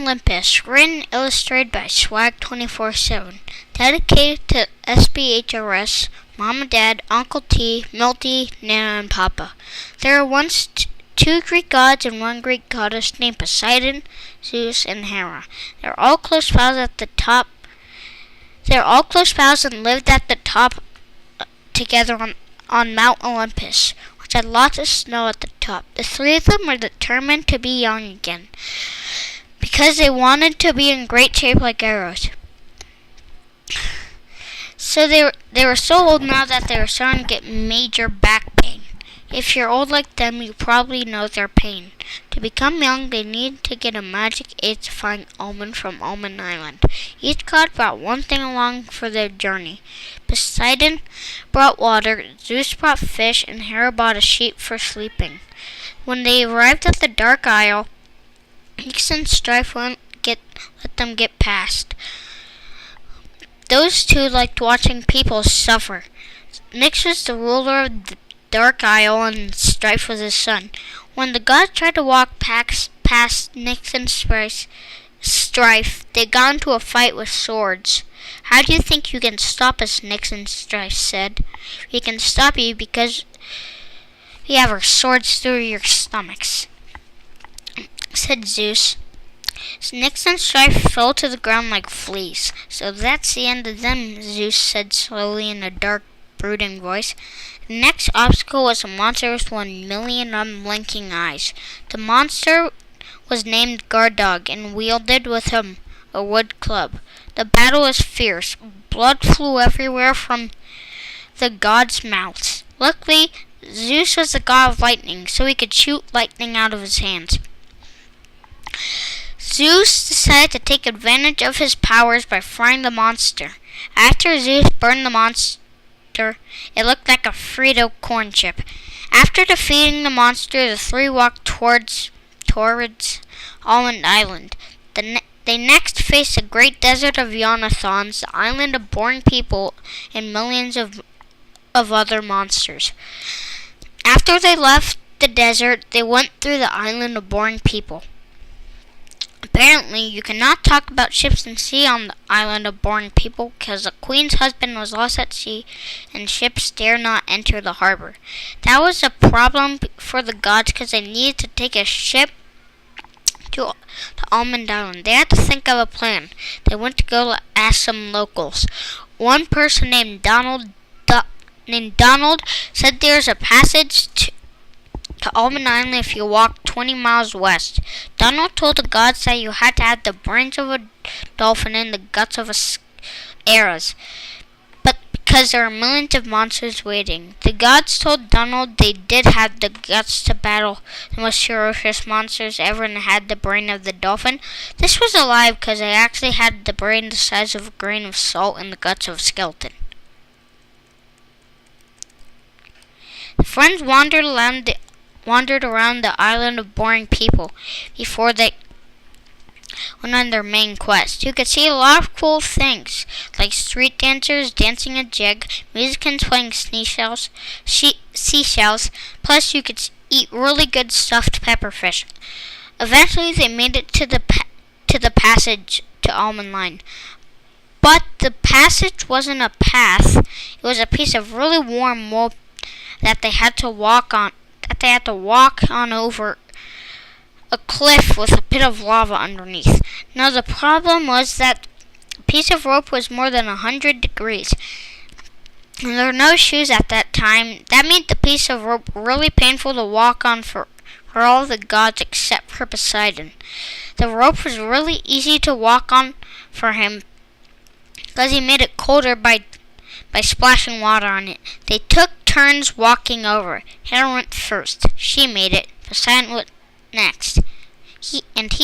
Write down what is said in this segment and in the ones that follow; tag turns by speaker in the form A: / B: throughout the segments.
A: Olympus, written and illustrated by Swag 24/7, dedicated to SBHRS, Mom and Dad, Uncle T, Milty, Nana, and Papa. There were once two Greek gods and one Greek goddess named Poseidon, Zeus, and Hera. They're all close pals and lived at the top together on Mount Olympus, which had lots of snow at the top. The three of them were determined to be young again, because they wanted to be in great shape like arrows. So they were so old now that they were starting to get major back pain. If you're old like them, you probably know their pain. To become young, they need to get a magic age-defying almond from Almond Island. Each god brought one thing along for their journey. Poseidon brought water, Zeus brought fish, and Hera brought a sheep for sleeping. When they arrived at the Dark Isle, Nyx and Strife wouldn't let them get past. Those two liked watching people suffer. Nyx was the ruler of the Dark Isle and Strife was his son. When the gods tried to walk past Nyx and Strife, they got into a fight with swords. "How do you think you can stop us?" Nyx and Strife said. "We can stop you because we have our swords through your stomachs," said Zeus. Nyx and Strife fell to the ground like fleas. "So that's the end of them," Zeus said slowly in a dark, brooding voice. The next obstacle was a monster with 1,000,000 unblinking eyes. The monster was named Guard Dog and wielded with him a wood club. The battle was fierce. Blood flew everywhere from the gods' mouths. Luckily, Zeus was the god of lightning, so he could shoot lightning out of his hands. Zeus decided to take advantage of his powers by frying the monster. After Zeus burned the monster, it looked like a Frito corn chip. After defeating the monster, the three walked towards Almond Island. They next faced a great desert of Yonathons, the island of boring people, and millions of other monsters. After they left the desert, they went through the island of boring people. Apparently, you cannot talk about ships and sea on the island of boring people because the queen's husband was lost at sea and ships dare not enter the harbor. That was a problem for the gods because they needed to take a ship to Almond Island. They had to think of a plan. They went to go ask some locals. One person named Donald said there's a passage to Almond Island if you walk 20 miles west. Donald told the gods that you had to have the brains of a dolphin and the guts of a Ares, but because there are millions of monsters waiting. The gods told Donald they did have the guts to battle the most ferocious monsters ever and had the brain of the dolphin. This was a lie because they actually had the brain the size of a grain of salt and the guts of a skeleton. The friends wandered around the island of boring people before they went on their main quest. You could see a lot of cool things, like street dancers dancing a jig, musicians playing seashells, plus you could eat really good stuffed pepperfish. Eventually they made it to the passage to Almond Line. But the passage wasn't a path, it was a piece of really warm wool that they had to walk on over a cliff with a pit of lava underneath. Now the problem was that the piece of rope was more than 100 degrees. And there were no shoes at that time. That made the piece of rope really painful to walk on for all the gods except for Poseidon. The rope was really easy to walk on for him because he made it colder by splashing water on it. They took turns walking over. Hera went first. She made it. Poseidon went next. He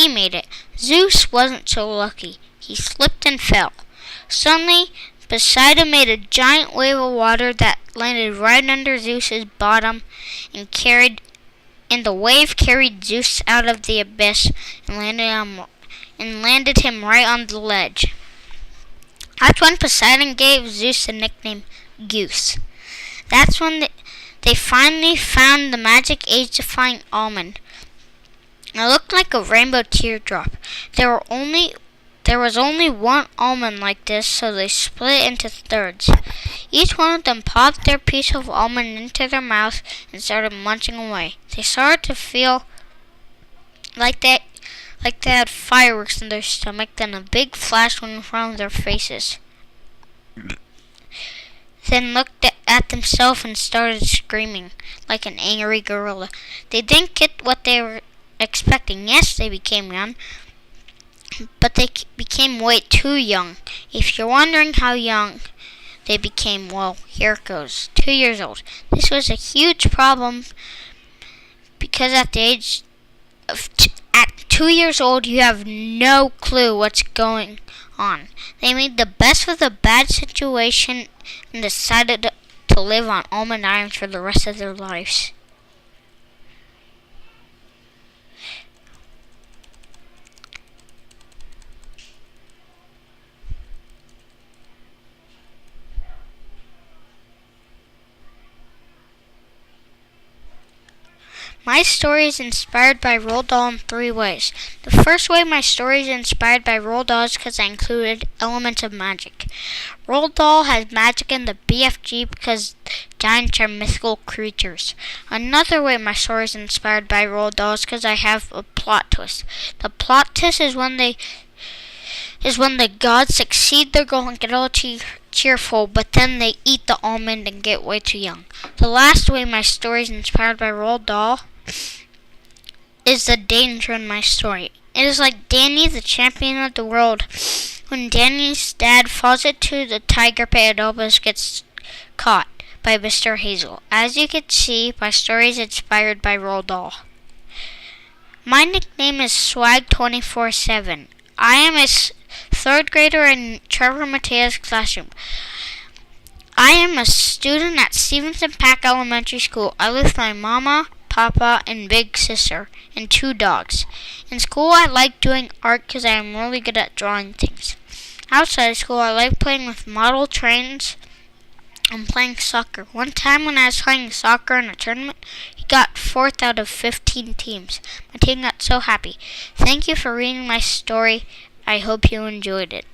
A: made it. Zeus wasn't so lucky. He slipped and fell. Suddenly, Poseidon made a giant wave of water that landed right under Zeus's bottom and the wave carried Zeus out of the abyss and landed him right on the ledge. That's when Poseidon gave Zeus the nickname Goose. That's when they finally found the magic age-defying almond. It looked like a rainbow teardrop. There was only one almond like this, so they split it into thirds. Each one of them popped their piece of almond into their mouth and started munching away. They started to feel like they had fireworks in their stomach, then a big flash went in front of their faces. Then looked at themselves and started screaming like an angry gorilla. They didn't get what they were expecting. Yes, they became young, but they became way too young. If you're wondering how young they became, well, here it goes. 2 years old. This was a huge problem because at 2 years old, you have no clue what's going on. They made the best of the bad situation and decided to live on almond islands for the rest of their lives. My story is inspired by Roald Dahl in 3 ways. The first way my story is inspired by Roald Dahl is because I included elements of magic. Roald Dahl has magic in the BFG because giants are mythical creatures. Another way my story is inspired by Roald Dahl is because I have a plot twist. The plot twist is when the gods succeed their goal and get all cheerful, but then they eat the almond and get way too young. The last way my story is inspired by Roald Dahl is the danger in my story. It is like Danny, the champion of the world. When Danny's dad falls into the tiger pit, Olympus gets caught by Mr. Hazel. As you can see, my story is inspired by Roald Dahl. My nickname is Swag247. I am a 3rd grader in Trevor Matea's classroom. I am a student at Stevenson Pack Elementary School. I live with my mama, papa, and big sister, and 2 dogs. In school, I like doing art because I am really good at drawing things. Outside of school, I like playing with model trains and playing soccer. One time when I was playing soccer in a tournament, he got 4th out of 15 teams. My team got so happy. Thank you for reading my story. I hope you enjoyed it.